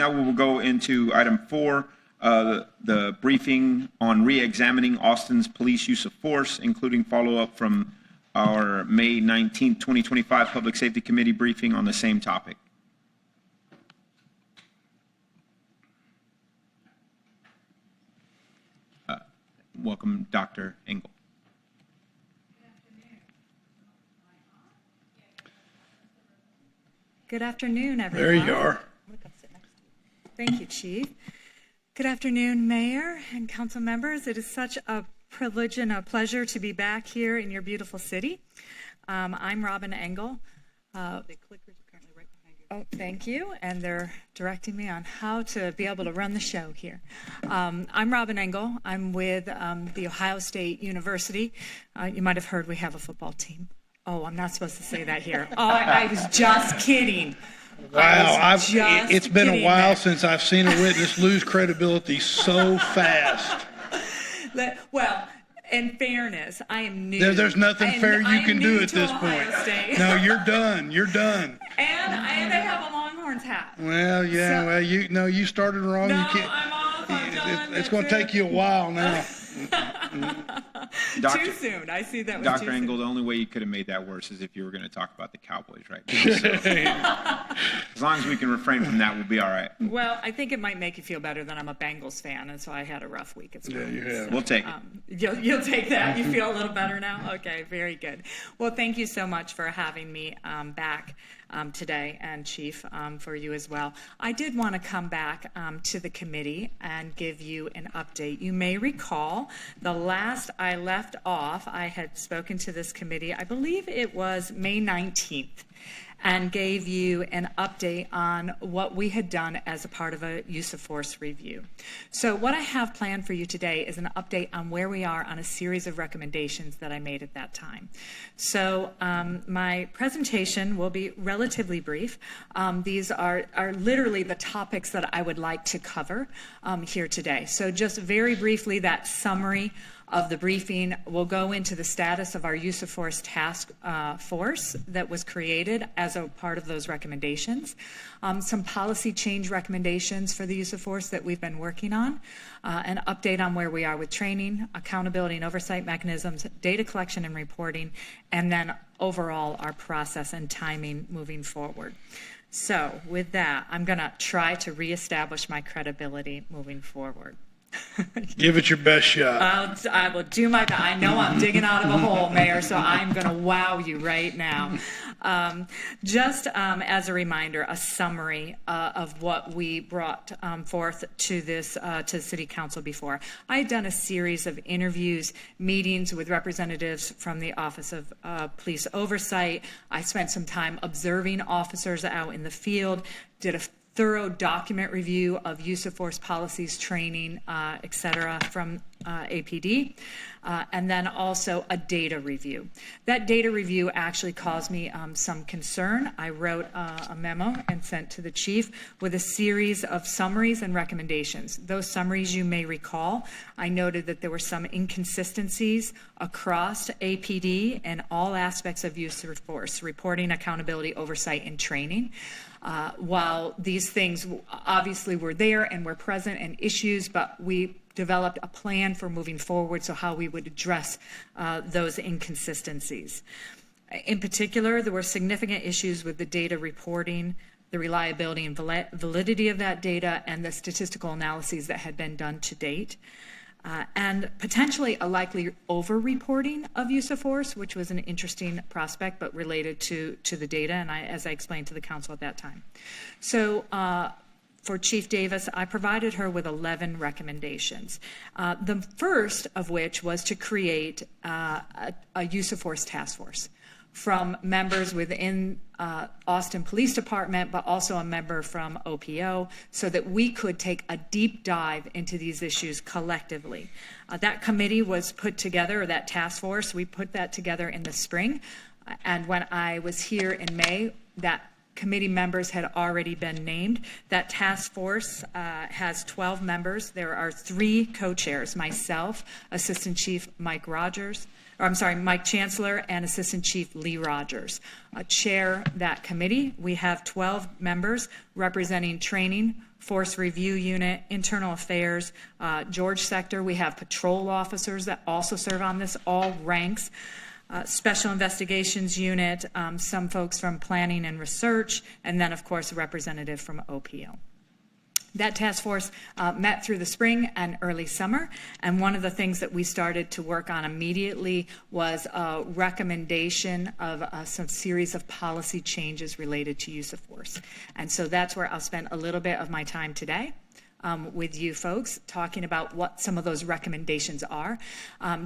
Now we will go into item 4, the briefing on re-examining Austin's police use of force, including follow-up from our May 19, 2025 Public Safety Committee briefing on the same topic. Welcome, Dr. Engel. Good afternoon, everyone. There you are. Thank you, Chief. Good afternoon, Mayor and council members. It is such a privilege and a pleasure to be back here in your beautiful city. I'm Robin Engel. The clickers are currently right behind you. Oh, thank you. And they're directing me on how to be able to run the show here. I'm Robin Engel. I'm with the Ohio State University. You might have heard we have a football team. Oh, I'm not supposed to say that here. Oh, I was just kidding. Wow, it's been a while since I've seen a witness lose credibility so fast. Well, in fairness, I am new. There's nothing fair you can do at this point. No, you're done. You're done. And I have a Longhorns hat. Well, yeah. So, well, you started wrong. No, you can't. I'm off. I'm done. It's going to take you a while now. Too soon. I see that was Dr. too Engel, soon. the only way you could have made that worse is if you were going to talk about the Cowboys right now. So, as long as we can refrain from that, we'll be all right. Well, I think it might make you feel better that I'm a Bengals fan, and so I had a rough week as well. Yeah, you have. So, We'll take it. You'll take that? You feel a little better now? Okay, very good. Well, thank you so much for having me back today, and Chief, for you as well. I did want to come back to the committee and give you an update. You may recall the last I left off, I had spoken to this committee, I believe it was May 19th, and gave you an update on what we had done as a part of a use of force review. So what I have planned for you today is an update on where we are on a series of recommendations that I made at that time. So my presentation will be relatively brief. These are literally the topics that I would like to cover here today. So just very briefly, that summary of the briefing will go into the status of our use of force task force that was created as a part of those recommendations, some policy change recommendations for the use of force that we've been working on, an update on where we are with training, accountability and oversight mechanisms, data collection and reporting, and then overall our process and timing moving forward. So with that, I'm going to try to reestablish my credibility moving forward. Give it your best shot. I will do my best. I know I'm digging out of a hole, Mayor, so I'm going to wow you right now. Just as a reminder, a summary of what we brought forth to this to City Council before. I had done a series of interviews, meetings with representatives from the Office of Police Oversight. I spent some time observing officers out in the field, did a thorough document review of use of force policies, training, et cetera, from APD, and then also a data review. That data review actually caused me some concern. I wrote a memo and sent to the chief with a series of summaries and recommendations. Those summaries, you may recall, I noted that there were some inconsistencies across APD and all aspects of use of force, reporting, accountability, oversight, and training. While these things obviously were there and were present and issues, but we developed a plan for moving forward, so how we would address those inconsistencies. In particular, there were significant issues with the data reporting, the reliability and validity of that data, and the statistical analyses that had been done to date. And potentially a likely over-reporting of use of force, which was an interesting prospect, but related to the data, and as I explained to the council at that time. So for Chief Davis, I provided her with 11 recommendations. The first of which was to create a use of force task force from members within Austin Police Department, but also a member from OPO, so that we could take a deep dive into these issues collectively. That committee was put together, or that task force, we put that together in the spring. And when I was here in May, that committee members had already been named. That task force has 12 members. There are 3 co-chairs, myself, Assistant Chief Mike Chancellor, and Assistant Chief Lee Rogers. Chair that committee. We have 12 members representing training, Force Review Unit, Internal Affairs, George Sector. We have patrol officers that also serve on this, all ranks. Special Investigations Unit, some folks from Planning and Research, and then, of course, a representative from OPO. That task force met through the spring and early summer, and one of the things that we started to work on immediately was a recommendation of some series of policy changes related to use of force. And so that's where I'll spend a little bit of my time today. With you folks, talking about what some of those recommendations are.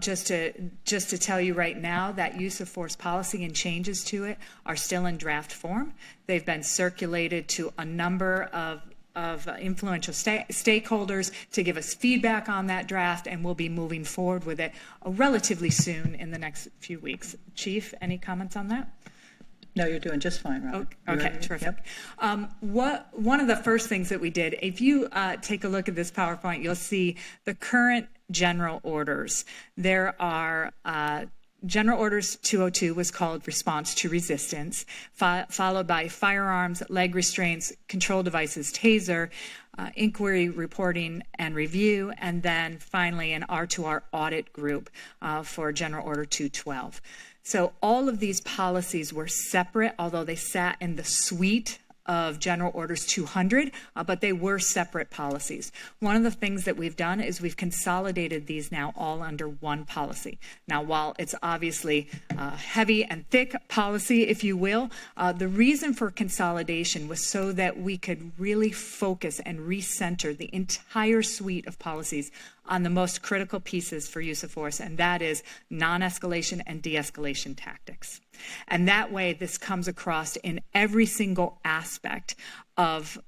Just to tell you right now that use of force policy and changes to it are still in draft form. They've been circulated to a number of influential stakeholders to give us feedback on that draft, and we'll be moving forward with it relatively soon in the next few weeks. Chief, any comments on that? No, you're doing just fine, Robert. Okay, terrific. Yep. One of the first things that we did, if you take a look at this PowerPoint, you'll see the current general orders. There are General Orders 202 was called Response to Resistance, followed by Firearms, Leg Restraints, Control Devices, Taser, Inquiry, Reporting, and Review, and then finally an R2R Audit Group for General Order 212. So all of these policies were separate, although they sat in the suite of General Orders 200, but they were separate policies. One of the things that we've done is we've consolidated these now all under one policy. Now, while it's obviously heavy and thick policy, if you will, the reason for consolidation was so that we could really focus and recenter the entire suite of policies on the most critical pieces for use of force, and that is non-escalation and de-escalation tactics. And that way, this comes across in every single aspect of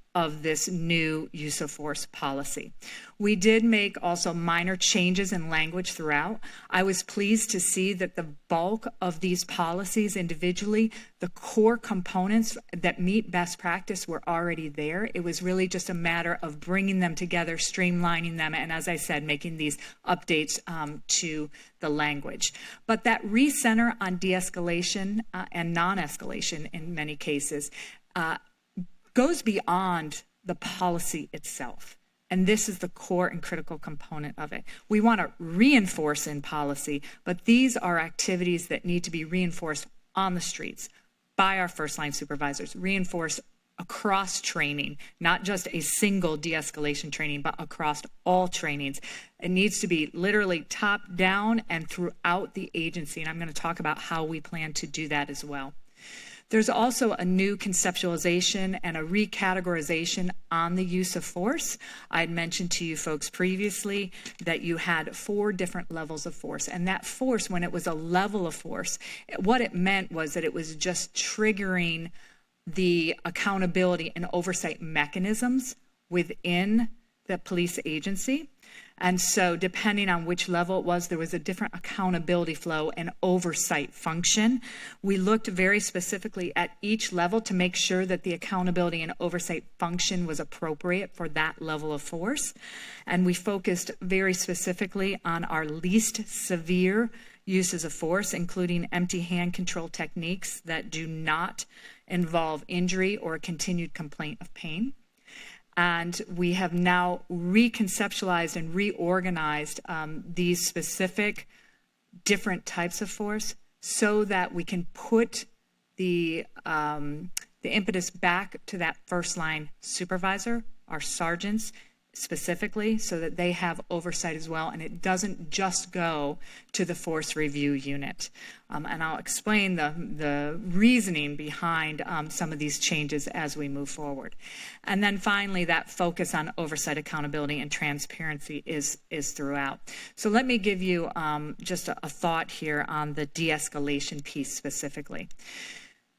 this new use of force policy. We did make also minor changes in language throughout. I was pleased to see that the bulk of these policies individually, the core components that meet best practice were already there. It was really just a matter of bringing them together, streamlining them, and as I said, making these updates to the language. But that recenter on de-escalation and non-escalation in many cases goes beyond the policy itself. And this is the core and critical component of it. We want to reinforce in policy, but these are activities that need to be reinforced on the streets by our first line supervisors, reinforced across training, not just a single de-escalation training, but across all trainings. It needs to be literally top down and throughout the agency. And I'm going to talk about how we plan to do that as well. There's also a new conceptualization and a recategorization on the use of force. I had mentioned to you folks previously that you had 4 different levels of force. And that force, when it was a level of force, what it meant was that it was just triggering the accountability and oversight mechanisms within the police agency. And so depending on which level it was, there was a different accountability flow and oversight function. We looked very specifically at each level to make sure that the accountability and oversight function was appropriate for that level of force. And we focused very specifically on our least severe uses of force, including empty hand control techniques that do not involve injury or a continued complaint of pain. And we have now reconceptualized and reorganized these specific different types of force so that we can put the impetus back to that first line supervisor, our sergeants specifically, so that they have oversight as well, and it doesn't just go to the force review unit. And I'll explain the reasoning behind some of these changes as we move forward. And then finally, that focus on oversight, accountability, and transparency is throughout. So let me give you just a thought here on the de-escalation piece specifically.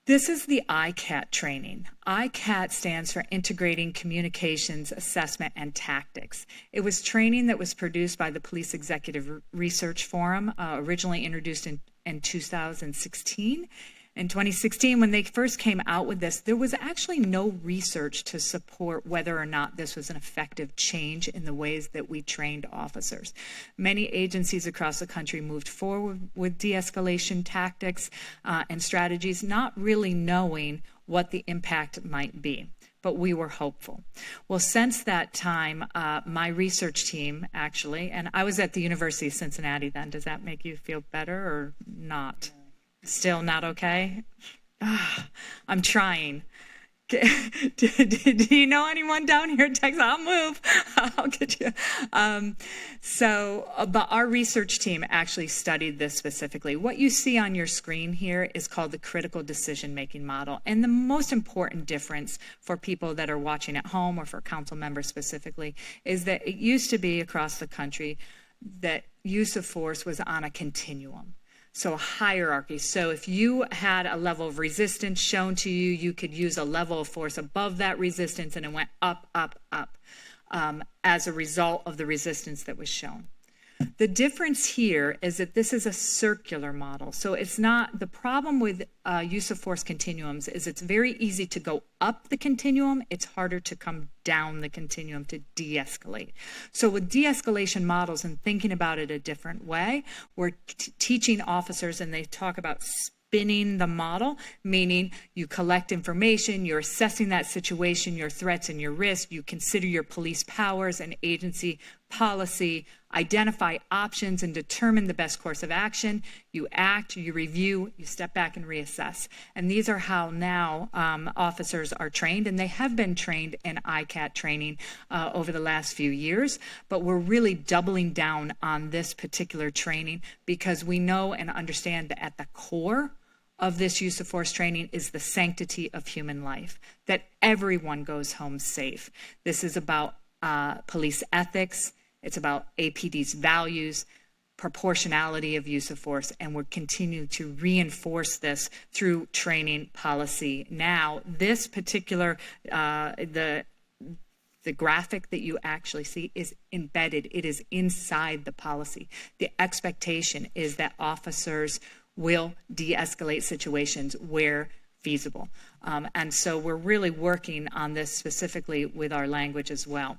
This is the ICAT training. ICAT stands for Integrating Communications, Assessment, and Tactics. It was training that was produced by the Police Executive Research Forum, originally introduced in 2016. In 2016, when they first came out with this, there was actually no research to support whether or not this was an effective change in the ways that we trained officers. Many agencies across the country moved forward with de-escalation tactics and strategies, not really knowing what the impact might be. but we were hopeful. Well, since that time, my research team actually, and I was at the University of Cincinnati then. Does that make you feel better or not? Still not okay? I'm trying. Do you know anyone down here in Texas? I'll move. I'll get you. But our research team actually studied this specifically. What you see on your screen here is called the critical decision-making model. And the most important difference for people that are watching at home or for council members specifically is that it used to be across the country that use of force was on a continuum. So a hierarchy. So if you had a level of resistance shown to you, you could use a level of force above that resistance, and it went up, up, up as a result of the resistance that was shown. The difference here is that this is a circular model. So it's not, the problem with use of force continuums is it's very easy to go up the continuum. It's harder to come down the continuum to de-escalate. So with de-escalation models and thinking about it a different way, we're teaching officers, and they talk about spinning the model, meaning you collect information, you're assessing that situation, your threats and your risks, you consider your police powers and agency policy, identify options and determine the best course of action, you act, you review, you step back and reassess. And these are how now officers are trained, and they have been trained in ICAT training over the last few years, but we're really doubling down on this particular training because we know and understand that at the core of this use of force training is the sanctity of human life, that everyone goes home safe. This is about police ethics. It's about APD's values, proportionality of use of force, and we're continuing to reinforce this through training policy. Now, this particular, the graphic that you actually see is embedded. It is inside the policy. The expectation is that officers will de-escalate situations where feasible. And so we're really working on this specifically with our language as well.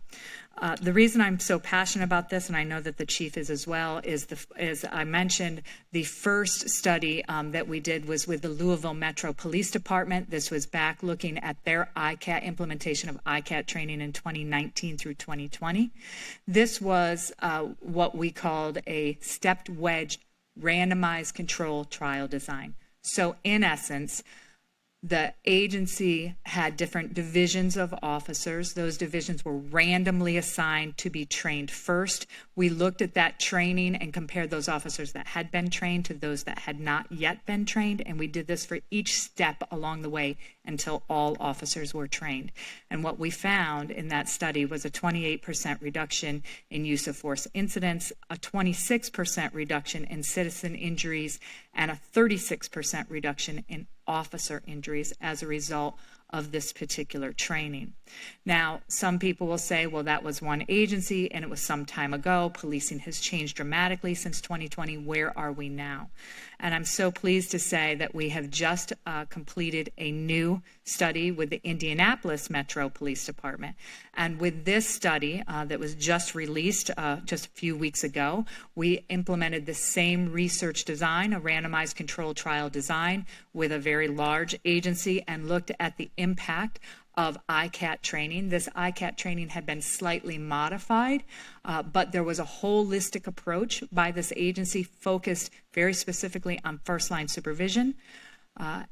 The reason I'm so passionate about this, and I know that the chief is as well, is as I mentioned, the first study that we did was with the Louisville Metro Police Department. This was back looking at their ICAT implementation of ICAT training in 2019 through 2020. This was what we called a stepped wedge randomized control trial design. So in essence, the agency had different divisions of officers. Those divisions were randomly assigned to be trained first. We looked at that training and compared those officers that had been trained to those that had not yet been trained, and we did this for each step along the way until all officers were trained. And what we found in that study was a 28% reduction in use of force incidents, a 26% reduction in citizen injuries, and a 36% reduction in officer injuries as a result of this particular training. Now, some people will say, well, that was one agency and it was some time ago. Policing has changed dramatically since 2020. Where are we now? And I'm so pleased to say that we have just completed a new study with the Indianapolis Metro Police Department. And with this study that was just released just a few weeks ago, we implemented the same research design, a randomized controlled trial design with a very large agency, and looked at the impact of ICAT training. This ICAT training had been slightly modified, but there was a holistic approach by this agency focused very specifically on first-line supervision.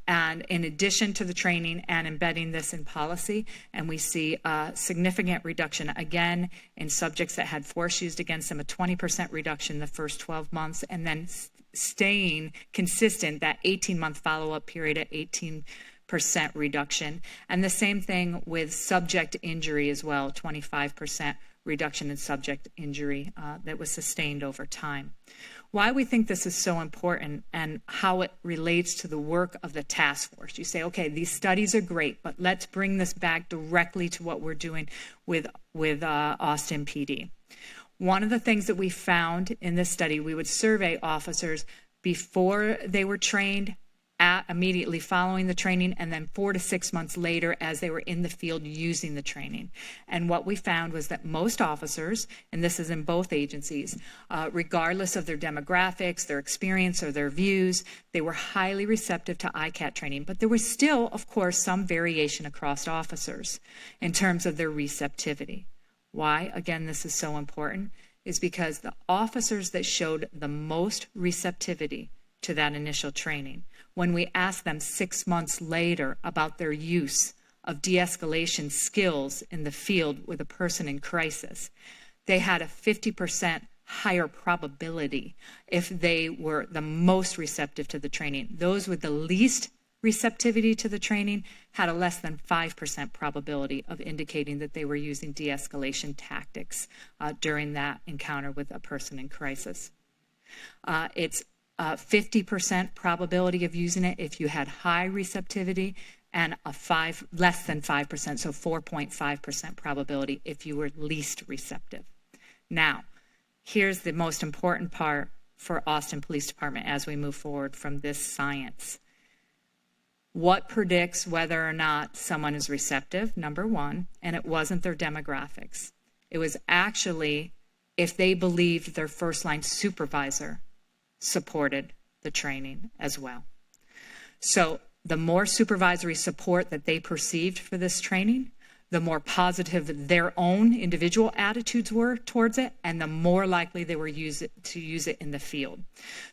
And in addition to the training and embedding this in policy, and we see a significant reduction again in subjects that had force used against them, a 20% reduction in the first 12 months, and then staying consistent, that 18-month follow-up period at 18% reduction. And the same thing with subject injury as well, 25% reduction in subject injury that was sustained over time. Why we think this is so important and how it relates to the work of the task force. You say, okay, these studies are great, but let's bring this back directly to what we're doing with Austin PD. One of the things that we found in this study, we would survey officers before they were trained immediately following the training, and then 4 to 6 months later as they were in the field using the training. And what we found was that most officers, and this is in both agencies, regardless of their demographics, their experience, or their views, they were highly receptive to ICAT training. But there was still, of course, some variation across officers in terms of their receptivity. Why, again, this is so important, is because the officers that showed the most receptivity to that initial training, when we asked them 6 months later about their use of de-escalation skills in the field with a person in crisis, they had a 50% higher probability if they were the most receptive to the training. Those with the least receptivity to the training had a less than 5% probability of indicating that they were using de-escalation tactics during that encounter with a person in crisis. It's 50% probability of using it if you had high receptivity, and less than 5%, so 4.5% probability if you were least receptive. Now, here's the most important part for Austin Police Department as we move forward from this science. What predicts whether or not someone is receptive? Number one, and it wasn't their demographics. It was actually if they believed their first line supervisor supported the training as well. So the more supervisory support that they perceived for this training, the more positive their own individual attitudes were towards it, and the more likely they were to use it in the field.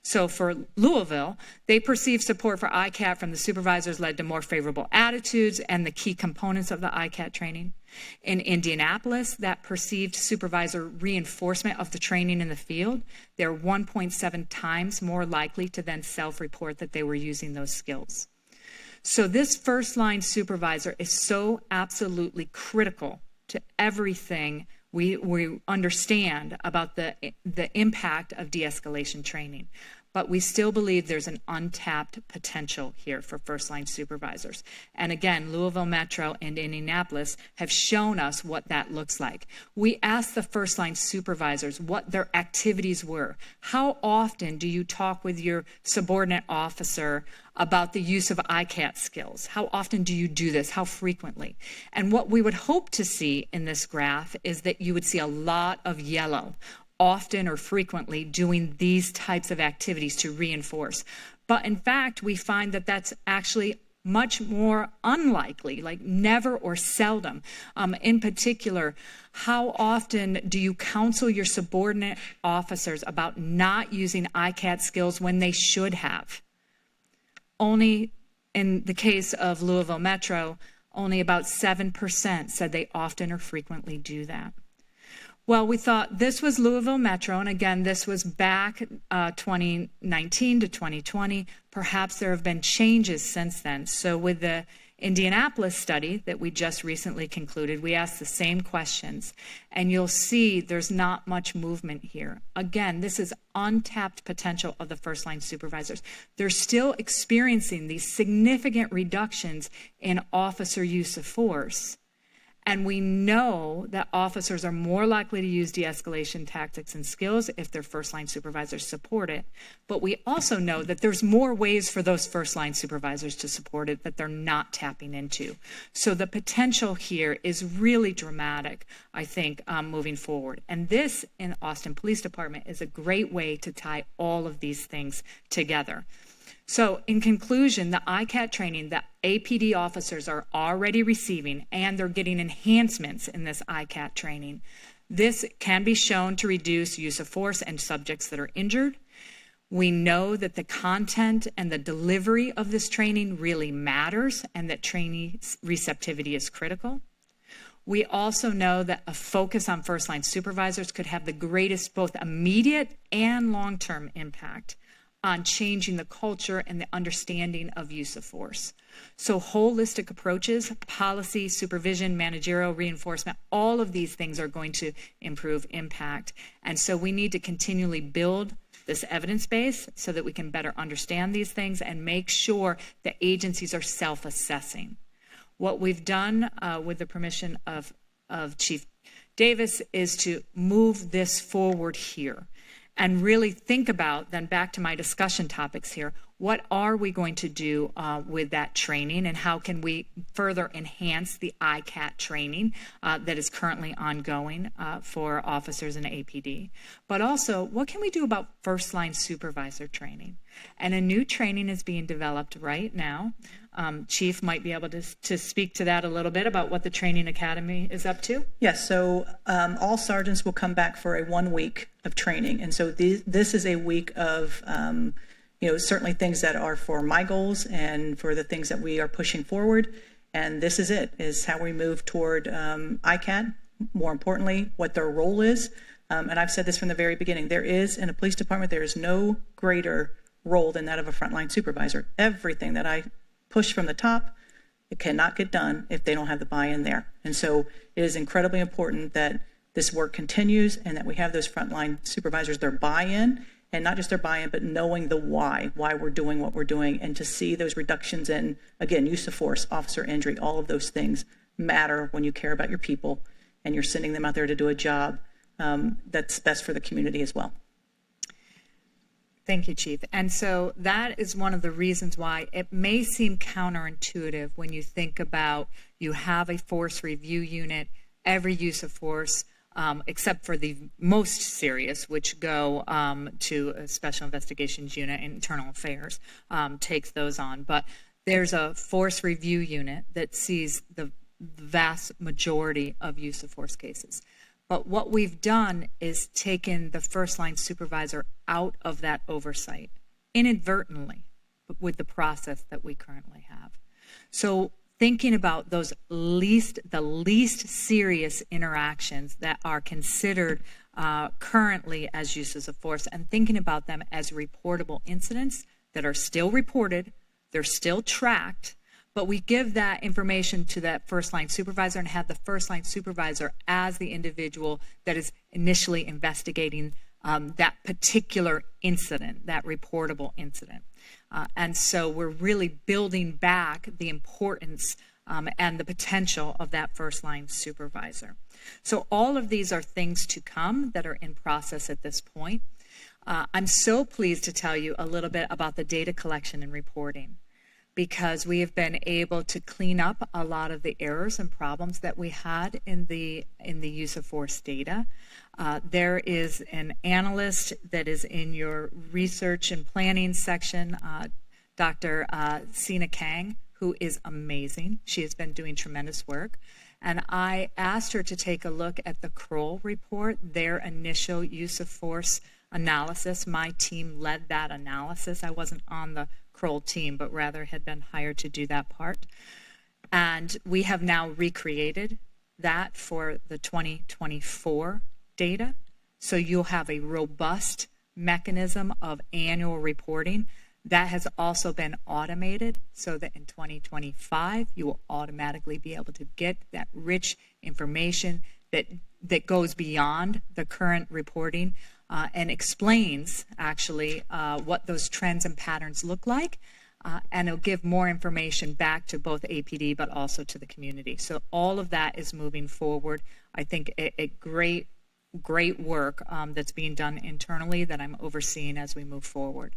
So for Louisville, they perceived support for ICAT from the supervisors led to more favorable attitudes and the key components of the ICAT training. In Indianapolis, that perceived supervisor reinforcement of the training in the field, they're 1.7 times more likely to then self-report that they were using those skills. So this first line supervisor is so absolutely critical to everything we understand about the impact of de-escalation training. But we still believe there's an untapped potential here for first line supervisors. And again, Louisville Metro and Indianapolis have shown us what that looks like. We asked the first line supervisors what their activities were. How often do you talk with your subordinate officer about the use of ICAT skills? How often do you do this? How frequently? And what we would hope to see in this graph is that you would see a lot of yellow, often or frequently doing these types of activities to reinforce. But in fact, we find that that's actually much more unlikely, like never or seldom. In particular, how often do you counsel your subordinate officers about not using ICAT skills when they should have? Only in the case of Louisville Metro, only about 7% said they often or frequently do that. Well, we thought this was Louisville Metro, and again, this was back 2019 to 2020. Perhaps there have been changes since then. So with the Indianapolis study that we just recently concluded, we asked the same questions, and you'll see there's not much movement here. Again, this is untapped potential of the first line supervisors. They're still experiencing these significant reductions in officer use of force. And we know that officers are more likely to use de-escalation tactics and skills if their first-line supervisors support it. But we also know that there's more ways for those first-line supervisors to support it that they're not tapping into. So the potential here is really dramatic, I think, moving forward. And this, in Austin Police Department, is a great way to tie all of these things together. So in conclusion, the ICAT training that APD officers are already receiving, and they're getting enhancements in this ICAT training, this can be shown to reduce use of force and subjects that are injured. We know that the content and the delivery of this training really matters, and that trainee receptivity is critical. We also know that a focus on first-line supervisors could have the greatest both immediate and long-term impact on changing the culture and the understanding of use of force. So holistic approaches, policy, supervision, managerial reinforcement, all of these things are going to improve impact. And so we need to continually build this evidence base so that we can better understand these things and make sure that agencies are self-assessing. What we've done with the permission of Chief Davis is to move this forward here and really think about, then back to my discussion topics here, what are we going to do with that training, and how can we further enhance the ICAT training that is currently ongoing for officers in APD? But also, what can we do about first-line supervisor training? And a new training is being developed right now. Chief might be able to speak to that a little bit about what the Training Academy is up to. Yes, so all sergeants will come back for a 1 week of training. And so this is a week of, certainly things that are for my goals and for the things that we are pushing forward. And this is it, is how we move toward ICAT, more importantly, what their role is. And I've said this from the very beginning. There is, in a police department, there is no greater role than that of a frontline supervisor. Everything that I push from the top, it cannot get done if they don't have the buy-in there. And so it is incredibly important that this work continues and that we have those frontline supervisors, their buy-in, and not just their buy-in, but knowing the why we're doing what we're doing, and to see those reductions in, again, use of force, officer injury, all of those things matter when you care about your people and you're sending them out there to do a job that's best for the community as well. Thank you, Chief. And so that is one of the reasons why it may seem counterintuitive when you think about you have a force review unit, every use of force, except for the most serious, which go to a Special Investigations Unit, Internal Affairs takes those on. But there's a force review unit that sees the vast majority of use of force cases. But what we've done is taken the first line supervisor out of that oversight inadvertently with the process that we currently have. So thinking about those the least serious interactions that are considered currently as uses of force, and thinking about them as reportable incidents that are still reported, they're still tracked, but we give that information to that first line supervisor and have the first line supervisor as the individual that is initially investigating that particular incident, that reportable incident. And so we're really building back the importance and the potential of that first line supervisor. So all of these are things to come that are in process at this point. I'm so pleased to tell you a little bit about the data collection and reporting, because we have been able to clean up a lot of the errors and problems that we had in the use of force data. There is an analyst that is in your research and planning section, Dr. Sina Kang, who is amazing. She has been doing tremendous work. And I asked her to take a look at the Kroll report, their initial use of force analysis. My team led that analysis. I wasn't on the Kroll team, but rather had been hired to do that part. And we have now recreated that for the 2024 data. So you'll have a robust mechanism of annual reporting. That has also been automated so that in 2025, you will automatically be able to get that rich information that goes beyond the current reporting and explains actually what those trends and patterns look like. And it'll give more information back to both APD but also to the community. So all of that is moving forward. I think a great work that's being done internally that I'm overseeing as we move forward.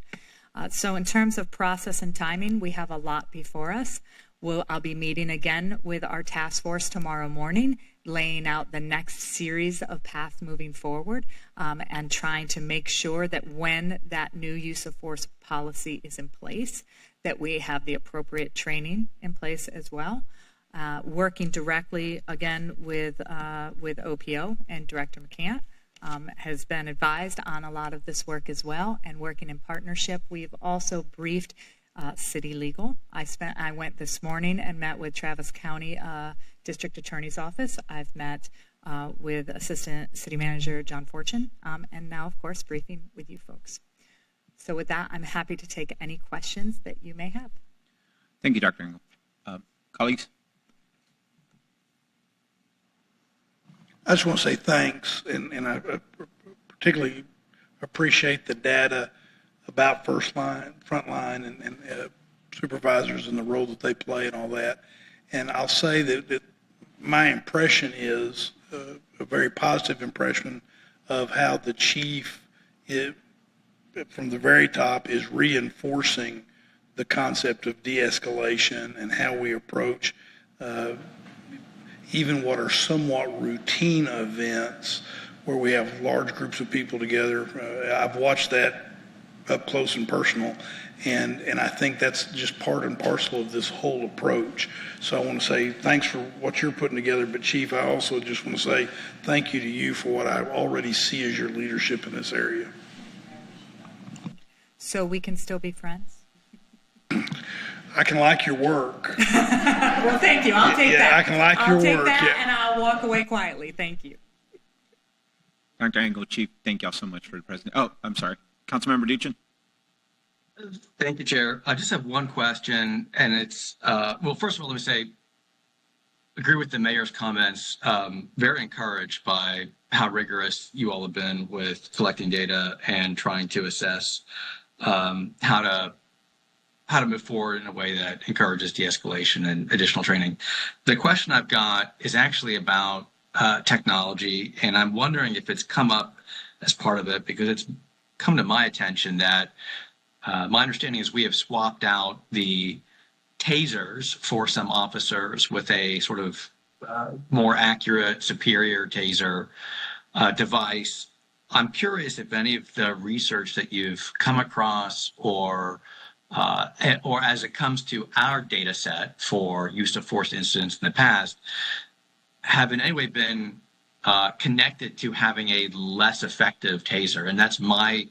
So in terms of process and timing, we have a lot before us. I'll be meeting again with our task force tomorrow morning, laying out the next series of paths moving forward, and trying to make sure that when that new use of force policy is in place, that we have the appropriate training in place as well. Working directly again with OPO and Director McCant. Has been advised on a lot of this work as well, and working in partnership. We've also briefed City Legal. I went this morning and met with Travis County District Attorney's Office. I've met with Assistant City Manager John Fortune, and now, of course, briefing with you folks. So with that, I'm happy to take any questions that you may have. Thank you, Dr. Engel. Colleagues? I just want to say thanks, and I particularly appreciate the data about frontline, and supervisors and the role that they play and all that. And I'll say that my impression is a very positive impression of how the chief, from the very top, is reinforcing the concept of de-escalation and how we approach even what are somewhat routine events where we have large groups of people together. I've watched that up close and personal, and I think that's just part and parcel of this whole approach. So I want to say thanks for what you're putting together, but Chief, I also just want to say thank you to you for what I already see as your leadership in this area. So we can still be friends? I can like your work. Well, thank you. I'll take that. I can like your I'll take work, that, yeah. and I'll walk away quietly. Thank you. Dr. Engel, Chief, thank y'all so much for the president. Oh, I'm sorry. Councilmember Duchin? Thank you, Chair. I just have one question, and it's, well, first of all, let me say, agree with the mayor's comments. Very encouraged by how rigorous you all have been with collecting data and trying to assess how to move forward in a way that encourages de-escalation and additional training. The question I've got is actually about technology, and I'm wondering if it's come up as part of it, because it's come to my attention that my understanding is we have swapped out the tasers for some officers with a sort of more accurate, superior taser device. I'm curious if any of the research that you've come across or as it comes to our data set for use of force incidents in the past, have in any way been connected to having a less effective taser. And that's my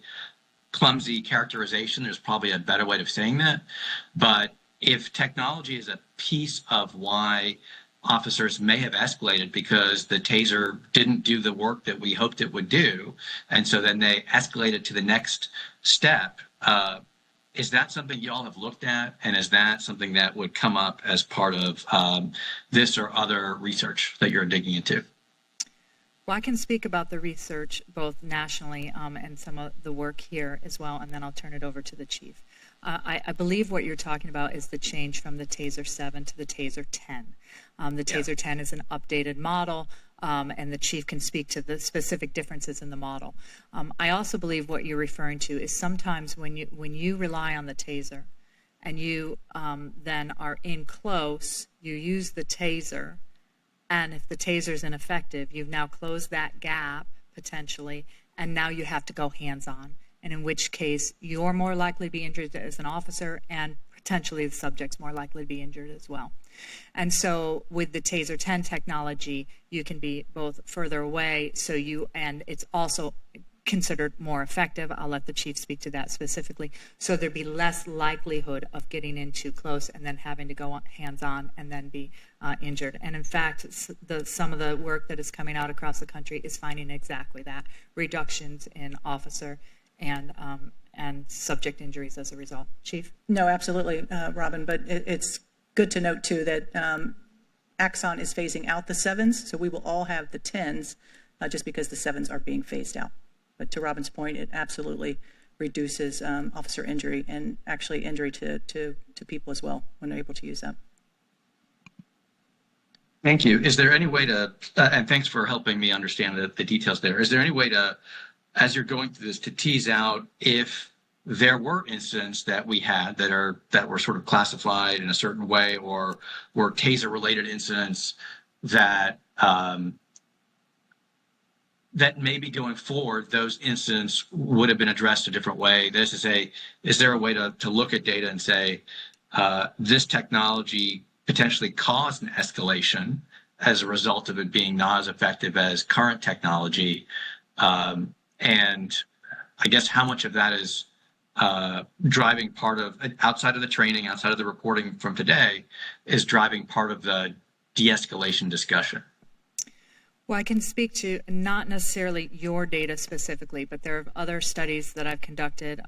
clumsy characterization. There's probably a better way of saying that. But if technology is a piece of why officers may have escalated because the taser didn't do the work that we hoped it would do, and so then they escalated to the next step, is that something you all have looked at? And is that something that would come up as part of this or other research that you're digging into? Well, I can speak about the research both nationally and some of the work here as well, and then I'll turn it over to the Chief. I believe what you're talking about is the change from the Taser 7 to the Taser 10. The Taser 10 is an updated model, and the Chief can speak to the specific differences in the model. I also believe what you're referring to is sometimes when you rely on the Taser and you then are in close, you use the Taser, and if the Taser is ineffective, you've now closed that gap potentially, and now you have to go hands-on, and in which case you're more likely to be injured as an officer, and potentially the subject's more likely to be injured as well. And so with the Taser 10 technology, you can be both further away, and it's also considered more effective. I'll let the Chief speak to that specifically. So there'd be less likelihood of getting in too close and then having to go hands-on and then be injured. And in fact, some of the work that is coming out across the country is finding exactly that, reductions in officer and subject injuries as a result. Chief? No, absolutely, Robin, but it's good to note too that Axon is phasing out the 7s, so we will all have the 10s just because the 7s are being phased out. But to Robin's point, it absolutely reduces officer injury and actually injury to people as well when they're able to use that. Thank you. Is there any way to, and thanks for helping me understand the details there, is there any way to, as you're going through this, to tease out if there were incidents that we had that were sort of classified in a certain way, or were Taser-related incidents that that maybe going forward, those incidents would have been addressed a different way? Is there a way to look at data and say, this technology potentially caused an escalation as a result of it being not as effective as current technology? And I guess how much of that is driving part of, outside of the training, outside of the reporting from today, is driving part of the de-escalation discussion? Well, I can speak to not necessarily your data specifically, but there are other studies that I've conducted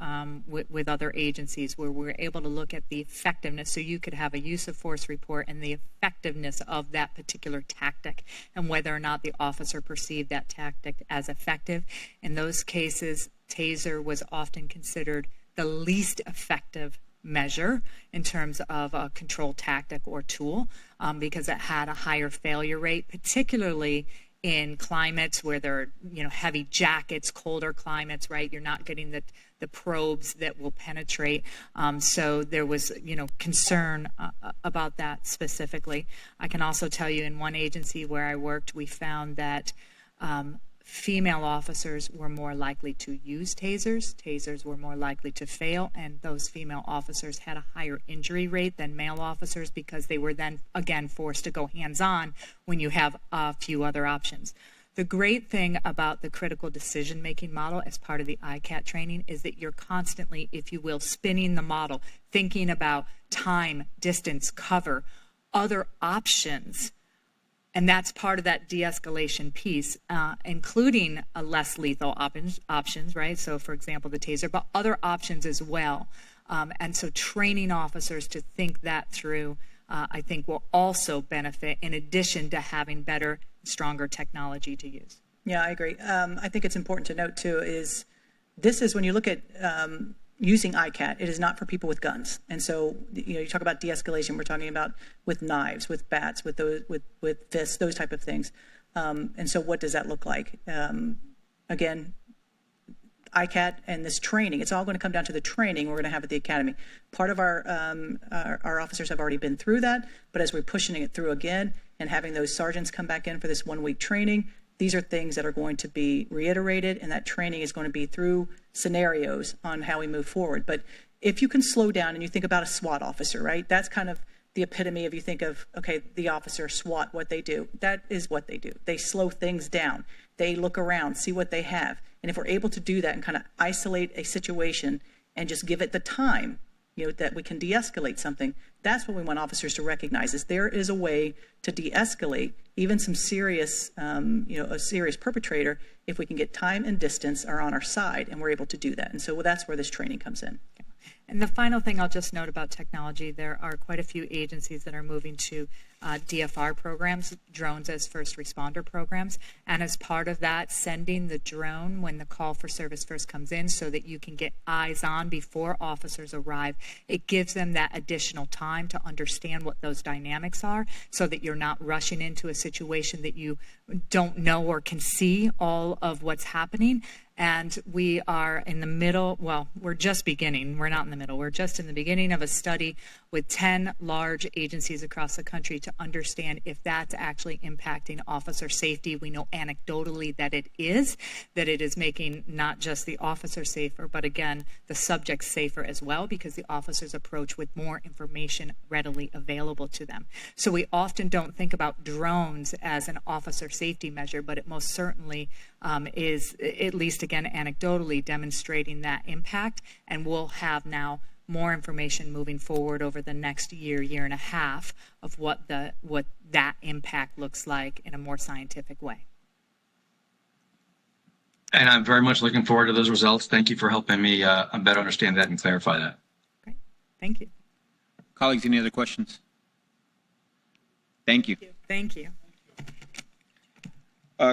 with other agencies where we're able to look at the effectiveness. So you could have a use of force report and the effectiveness of that particular tactic and whether or not the officer perceived that tactic as effective. In those cases, Taser was often considered the least effective measure in terms of a control tactic or tool because it had a higher failure rate, particularly in climates where there are, heavy jackets, colder climates, right? You're not getting the probes that will penetrate. So there was, concern about that specifically. I can also tell you in one agency where I worked, we found that female officers were more likely to use tasers. Tasers were more likely to fail, and those female officers had a higher injury rate than male officers because they were then, again, forced to go hands-on when you have a few other options. The great thing about the critical decision-making model as part of the ICAT training is that you're constantly, if you will, spinning the model, thinking about time, distance, cover, other options. And that's part of that de-escalation piece, including a less lethal options, right? So, for example, the taser, but other options as well. And so training officers to think that through, I think, will also benefit in addition to having better, stronger technology to use. Yeah, I agree. I think it's important to note, too, is this is when you look at using ICAT, it is not for people with guns. And so, you talk about de-escalation, we're talking about with knives, with bats, with those, with fists, those type of things. And so what does that look like? Again, ICAT and this training, it's all going to come down to the training we're going to have at the academy. Part of our officers have already been through that, but as we're pushing it through again and having those sergeants come back in for this 1 week training, these are things that are going to be reiterated, and that training is going to be through scenarios on how we move forward. But if you can slow down and you think about a SWAT officer, right? That's kind of the epitome of, you think of, okay, the officer, SWAT, what they do. That is what they do. They slow things down. They look around, see what they have. And if we're able to do that and kind of isolate a situation and just give it the time, that we can de-escalate something, that's what we want officers to recognize, is there is a way to de-escalate even some serious, a serious perpetrator, if we can get time and distance are on our side, and we're able to do that. And so that's where this training comes in. And the final thing I'll just note about technology, there are quite a few agencies that are moving to DFR programs, drones as first responder programs. And as part of that, sending the drone when the call for service first comes in so that you can get eyes on before officers arrive. It gives them that additional time to understand what those dynamics are so that you're not rushing into a situation that you don't know or can see all of what's happening. And we are in the middle, well, we're just beginning. We're not in the middle. We're just in the beginning of a study with 10 large agencies across the country to understand if that's actually impacting officer safety. We know anecdotally that it is making not just the officer safer, but again, the subject safer as well, because the officers approach with more information readily available to them. So we often don't think about drones as an officer safety measure, but it most certainly is, at least again anecdotally, demonstrating that impact, and we'll have now more information moving forward over the next year and a half of what that impact looks like in a more scientific way. And I'm very much looking forward to those results. Thank you for helping me better understand that and clarify that. Great. Thank you. Colleagues, any other questions? Thank you. Thank you.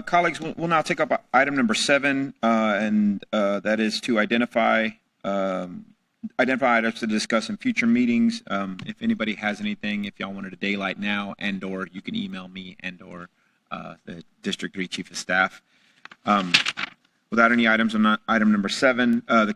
Colleagues, we'll now take up item number 7, and that is to identify items to discuss in future meetings. If anybody has anything, if y'all wanted to daylight now, and/or you can email me and/or the District 3 Chief of Staff. Without any items on item number 7, the